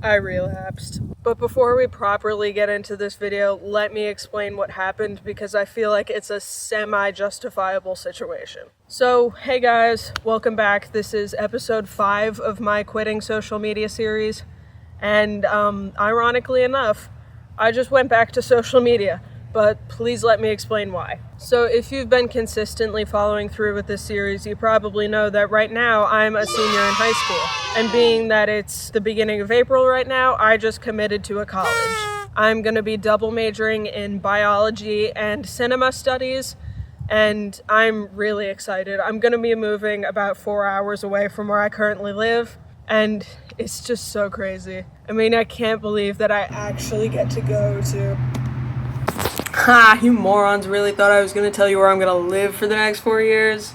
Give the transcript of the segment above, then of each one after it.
I relapsed. But before we properly get into this video, let me explain what happened because I feel like it's a semi-justifiable situation. So, hey guys, welcome back. This is episode 5 of my quitting social media series. And ironically enough, I just went back to social media. But please let me explain why. So if you've been consistently following through with this series, you probably know that right now I'm a senior in high school. And being that it's the beginning of April right now, I just committed to a college. I'm going to be double majoring in biology and cinema studies, and I'm really excited. I'm going to be moving about 4 hours away from where I currently live, and it's just so crazy. I mean, I can't believe that I actually get to go to... Ha, you morons really thought I was going to tell you where I'm going to live for the next 4 years?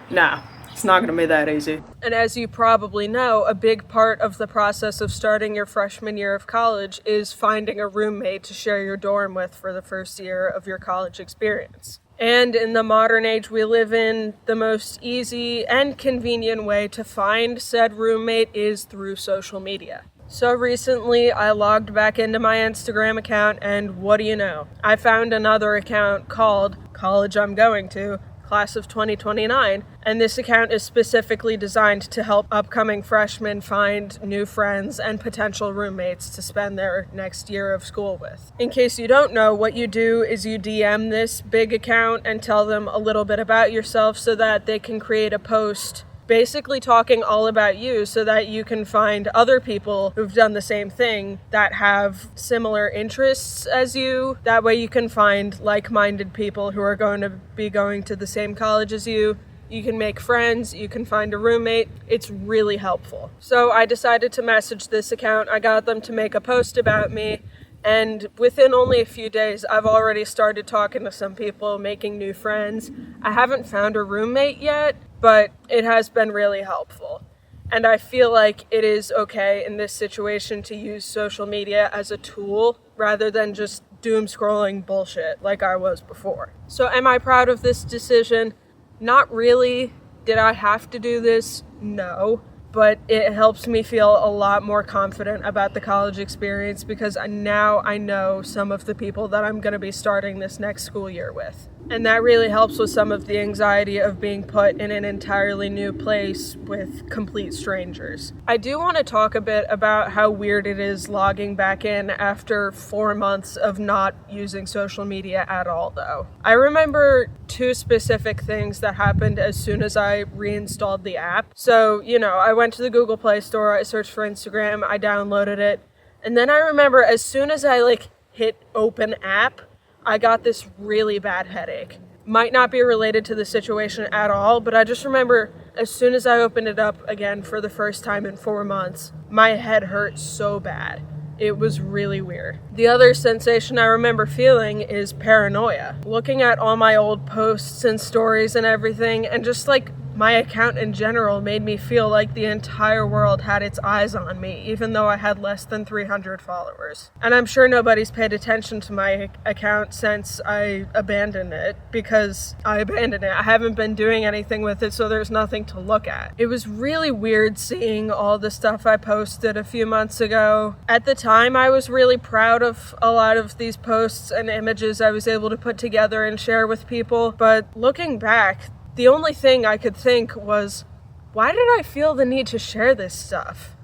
Nah, it's not going to be that easy. And as you probably know, a big part of the process of starting your freshman year of college is finding a roommate to share your dorm with for the first year of your college experience. And in the modern age we live in, the most easy and convenient way to find said roommate is through social media. So recently, I logged back into my Instagram account, and what do you know? I found another account called College I'm Going To, Class of 2029, and this account is specifically designed to help upcoming freshmen find new friends and potential roommates to spend their next year of school with. In case you don't know, what you do is you DM this big account and tell them a little bit about yourself so that they can create a post basically talking all about you so that you can find other people who've done the same thing that have similar interests as you. That way you can find like-minded people who are going to be going to the same college as you. You can make friends, you can find a roommate. It's really helpful. So I decided to message this account. I got them to make a post about me. And within only a few days, I've already started talking to some people, making new friends. I haven't found a roommate yet, but it has been really helpful. And I feel like it is okay in this situation to use social media as a tool rather than just doom scrolling bullshit like I was before. So am I proud of this decision? Not really. Did I have to do this? No. But it helps me feel a lot more confident about the college experience because now I know some of the people that I'm going to be starting this next school year with. And that really helps with some of the anxiety of being put in an entirely new place with complete strangers. I do want to talk a bit about how weird it is logging back in after 4 months of not using social media at all, though. I remember 2 specific things that happened as soon as I reinstalled the app. So, I went to the Google Play Store, I searched for Instagram, I downloaded it, and then I remember as soon as I hit open app, I got this really bad headache. Might not be related to the situation at all, but I just remember as soon as I opened it up again for the first time in 4 months, my head hurt so bad. It was really weird. The other sensation I remember feeling is paranoia. Looking at all my old posts and stories and everything, and just my account in general made me feel like the entire world had its eyes on me, even though I had less than 300 followers. And I'm sure nobody's paid attention to my account since I abandoned it, because I abandoned it. I haven't been doing anything with it, so there's nothing to look at. It was really weird seeing all the stuff I posted a few months ago. At the time, I was really proud of a lot of these posts and images I was able to put together and share with people, but looking back, the only thing I could think was, why did I feel the need to share this stuff?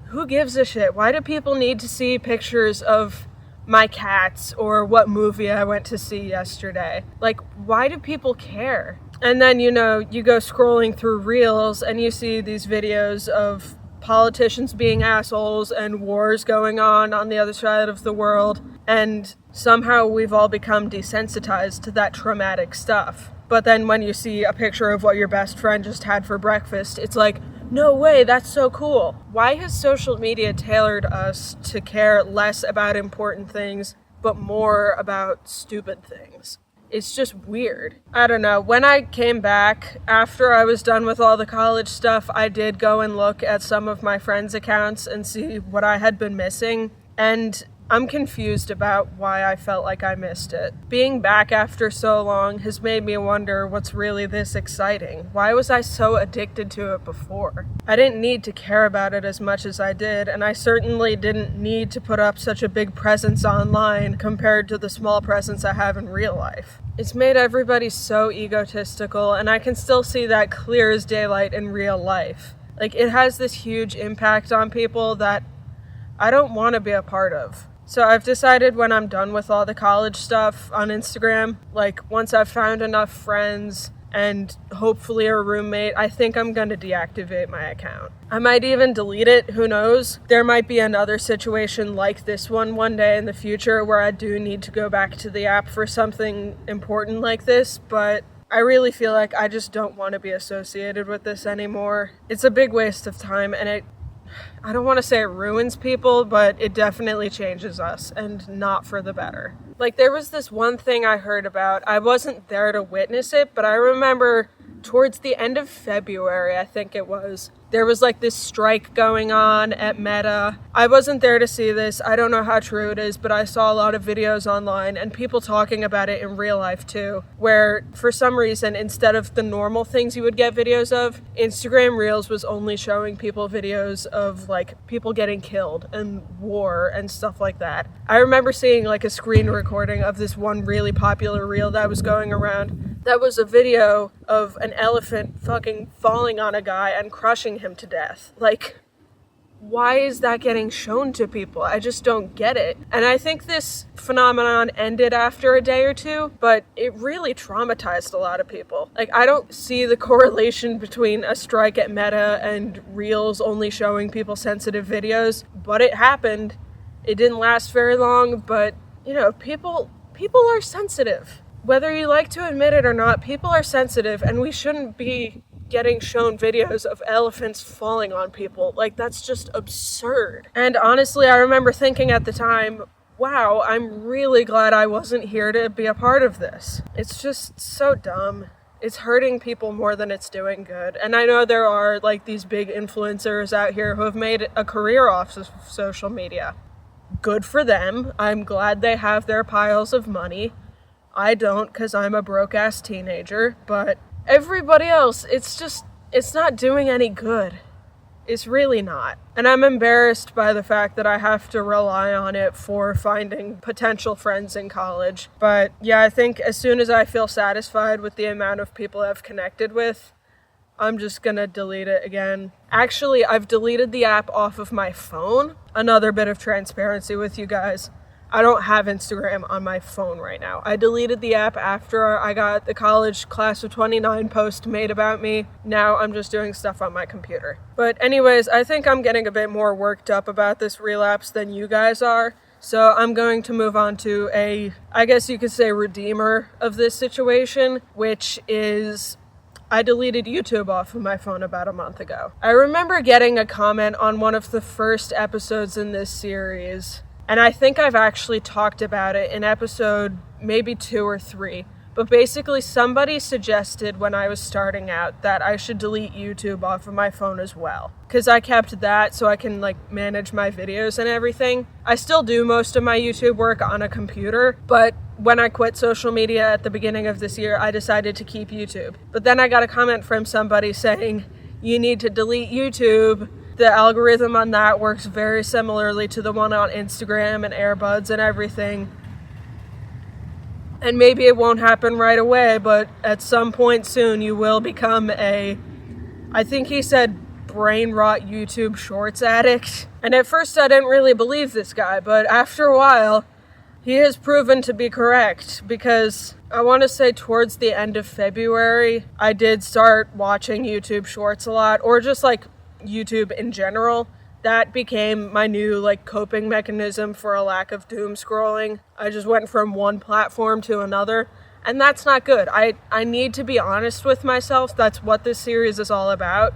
Who gives a shit? Why do people need to see pictures of my cats or what movie I went to see yesterday? Why do people care? And then, you go scrolling through Reels and you see these videos of politicians being assholes and wars going on the other side of the world. And somehow we've all become desensitized to that traumatic stuff. But then when you see a picture of what your best friend just had for breakfast, it's like, no way, that's so cool. Why has social media tailored us to care less about important things, but more about stupid things? It's just weird. I don't know. When I came back, after I was done with all the college stuff, I did go and look at some of my friends' accounts and see what I had been missing. And I'm confused about why I felt like I missed it. Being back after so long has made me wonder what's really this exciting. Why was I so addicted to it before? I didn't need to care about it as much as I did, and I certainly didn't need to put up such a big presence online compared to the small presence I have in real life. It's made everybody so egotistical, and I can still see that clear as daylight in real life. Like, it has this huge impact on people that I don't want to be a part of. So I've decided when I'm done with all the college stuff on Instagram, like once I've found enough friends and hopefully a roommate, I think I'm going to deactivate my account. I might even delete it, who knows? There might be another situation like this one day in the future where I do need to go back to the app for something important like this, but I really feel like I just don't want to be associated with this anymore. It's a big waste of time, and I don't want to say it ruins people, but it definitely changes us, and not for the better. Like, there was this one thing I heard about. I wasn't there to witness it, but I remember towards the end of February, I think it was, there was like this strike going on at Meta. I wasn't there to see this. I don't know how true it is, but I saw a lot of videos online and people talking about it in real life too, where for some reason, instead of the normal things you would get videos of, Instagram Reels was only showing people videos of like people getting killed and war and stuff like that. I remember seeing like a screen recording of this one really popular reel that was going around. That was a video of an elephant fucking falling on a guy and crushing him to death. Like, why is that getting shown to people? I just don't get it. And I think this phenomenon ended after a day or two, but it really traumatized a lot of people. Like, I don't see the correlation between a strike at Meta and Reels only showing people sensitive videos, but it happened. It didn't last very long, but, you know, people are sensitive. Whether you like to admit it or not, people are sensitive, and we shouldn't be getting shown videos of elephants falling on people. Like, that's just absurd. And honestly, I remember thinking at the time, wow, I'm really glad I wasn't here to be a part of this. It's just so dumb. It's hurting people more than it's doing good. And I know there are like these big influencers out here who have made a career off of social media. Good for them. I'm glad they have their piles of money. I don't, because I'm a broke-ass teenager, but everybody else, it's not doing any good. It's really not. And I'm embarrassed by the fact that I have to rely on it for finding potential friends in college. But yeah, I think as soon as I feel satisfied with the amount of people I've connected with, I'm just gonna delete it again. Actually, I've deleted the app off of my phone. Another bit of transparency with you guys. I don't have Instagram on my phone right now. I deleted the app after I got the college class of 29 post made about me. Now I'm just doing stuff on my computer. But anyways, I think I'm getting a bit more worked up about this relapse than you guys are. So I'm going to move on to I guess you could say, redeemer of this situation, which is I deleted YouTube off of my phone about a month ago. I remember getting a comment on one of the first episodes in this series, and I think I've actually talked about it in episode maybe 2 or 3. But basically somebody suggested when I was starting out that I should delete YouTube off of my phone as well. Because I kept that so I can like manage my videos and everything. I still do most of my YouTube work on a computer, but when I quit social media at the beginning of this year, I decided to keep YouTube. But then I got a comment from somebody saying, you need to delete YouTube. The algorithm on that works very similarly to the one on Instagram and Airbuds and everything. And maybe it won't happen right away, but at some point soon you will become I think he said brain rot YouTube Shorts addict. And at first I didn't really believe this guy, but after a while, he has proven to be correct, because I want to say towards the end of February, I did start watching YouTube Shorts a lot, or just like YouTube in general. That became my new like coping mechanism for a lack of doom scrolling. I just went from one platform to another, and that's not good. I need to be honest with myself. That's what this series is all about.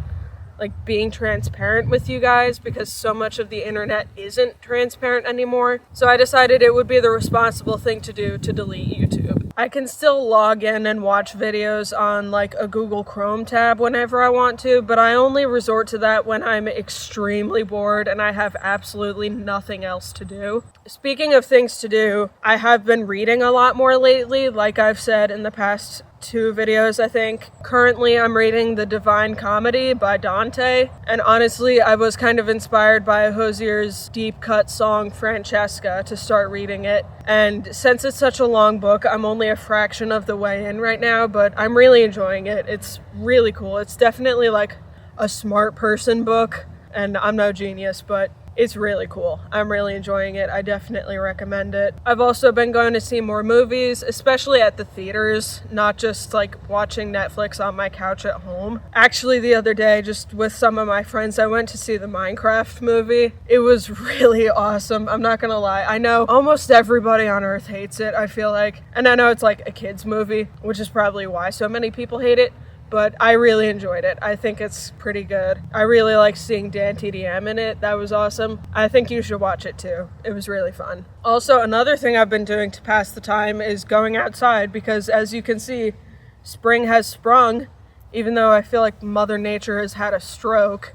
Like, being transparent with you guys, because so much of the internet isn't transparent anymore. So I decided it would be the responsible thing to do to delete YouTube. I can still log in and watch videos on like a Google Chrome tab whenever I want to, but I only resort to that when I'm extremely bored and I have absolutely nothing else to do. Speaking of things to do, I have been reading a lot more lately, like I've said in the past 2 videos, I think. Currently, I'm reading The Divine Comedy by Dante, and honestly, I was kind of inspired by Hozier's deep cut song Francesca to start reading it, and since it's such a long book, I'm only a fraction of the way in right now, but I'm really enjoying it. It's really cool. It's definitely like a smart person book, and I'm no genius, but it's really cool. I'm really enjoying it. I definitely recommend it. I've also been going to see more movies, especially at the theaters, not just like watching Netflix on my couch at home. Actually, the other day, just with some of my friends, I went to see the Minecraft movie. It was really awesome. I'm not gonna lie. I know almost everybody on Earth hates it, I feel like. And I know it's like a kid's movie, which is probably why so many people hate it. But I really enjoyed it. I think it's pretty good. I really like seeing Dan TDM in it. That was awesome. I think you should watch it too. It was really fun. Also, another thing I've been doing to pass the time is going outside because, as you can see, spring has sprung, even though I feel like Mother Nature has had a stroke.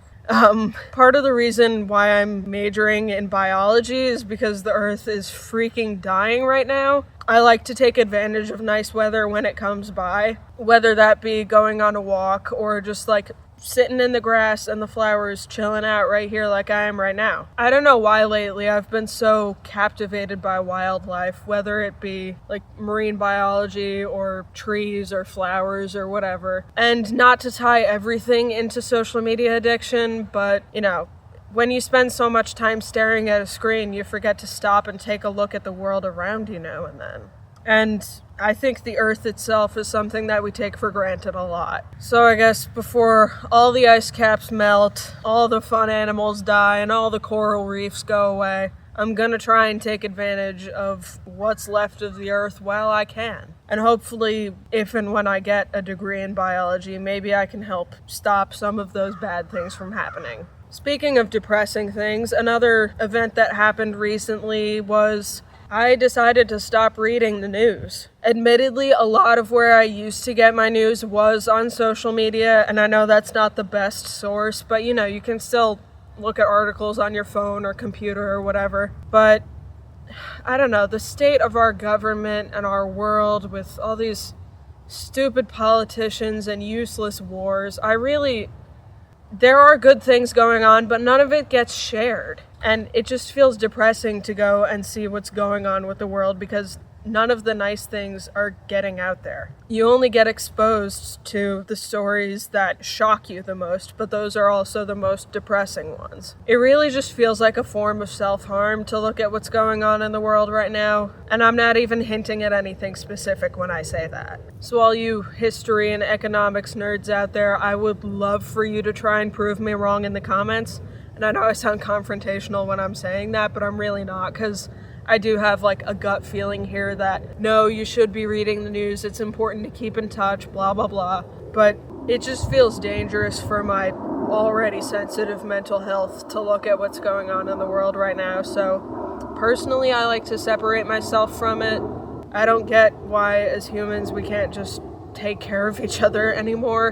Part of the reason why I'm majoring in biology is because the Earth is freaking dying right now. I like to take advantage of nice weather when it comes by, whether that be going on a walk or just like sitting in the grass and the flowers chilling out right here like I am right now. I don't know why lately I've been so captivated by wildlife, whether it be like marine biology or trees or flowers or whatever. And not to tie everything into social media addiction, but you know, when you spend so much time staring at a screen, you forget to stop and take a look at the world around you now and then. And I think the Earth itself is something that we take for granted a lot. So I guess before all the ice caps melt, all the fun animals die, and all the coral reefs go away, I'm gonna try and take advantage of what's left of the Earth while I can. And hopefully, if and when I get a degree in biology, maybe I can help stop some of those bad things from happening. Speaking of depressing things, another event that happened recently was I decided to stop reading the news. Admittedly, a lot of where I used to get my news was on social media, and I know that's not the best source, but you know, you can still look at articles on your phone or computer or whatever. But I don't know, the state of our government and our world with all these stupid politicians and useless wars, there are good things going on, but none of it gets shared. And it just feels depressing to go and see what's going on with the world because none of the nice things are getting out there. You only get exposed to the stories that shock you the most, but those are also the most depressing ones. It really just feels like a form of self-harm to look at what's going on in the world right now, and I'm not even hinting at anything specific when I say that. So all you history and economics nerds out there, I would love for you to try and prove me wrong in the comments. And I know I sound confrontational when I'm saying that, but I'm really not, because I do have like a gut feeling here that no, you should be reading the news, it's important to keep in touch, blah, blah, blah. But it just feels dangerous for my already sensitive mental health to look at what's going on in the world right now. So personally, I like to separate myself from it. I don't get why as humans we can't just take care of each other anymore.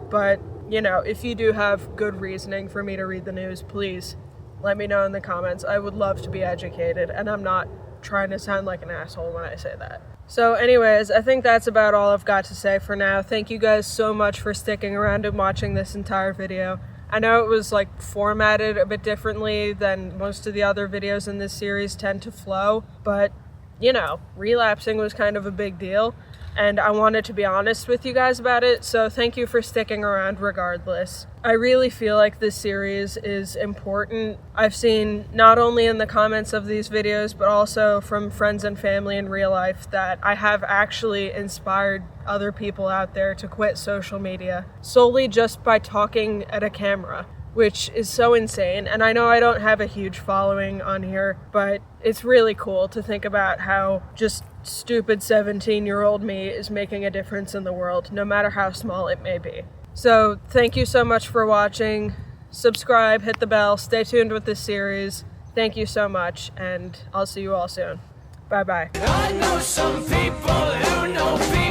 But, you know, if you do have good reasoning for me to read the news, please let me know in the comments. I would love to be educated, and I'm not trying to sound like an asshole when I say that. So anyways, I think that's about all I've got to say for now. Thank you guys so much for sticking around and watching this entire video. I know it was like formatted a bit differently than most of the other videos in this series tend to flow, but you know, relapsing was kind of a big deal. And I wanted to be honest with you guys about it, so thank you for sticking around regardless. I really feel like this series is important. I've seen not only in the comments of these videos, but also from friends and family in real life that I have actually inspired other people out there to quit social media solely just by talking at a camera, which is so insane. And I know I don't have a huge following on here, but it's really cool to think about how just stupid 17-year-old me is making a difference in the world, no matter how small it may be. So thank you so much for watching. Subscribe, hit the bell, stay tuned with this series. Thank you so much, and I'll see you all soon. Bye-bye. I know some people who know people.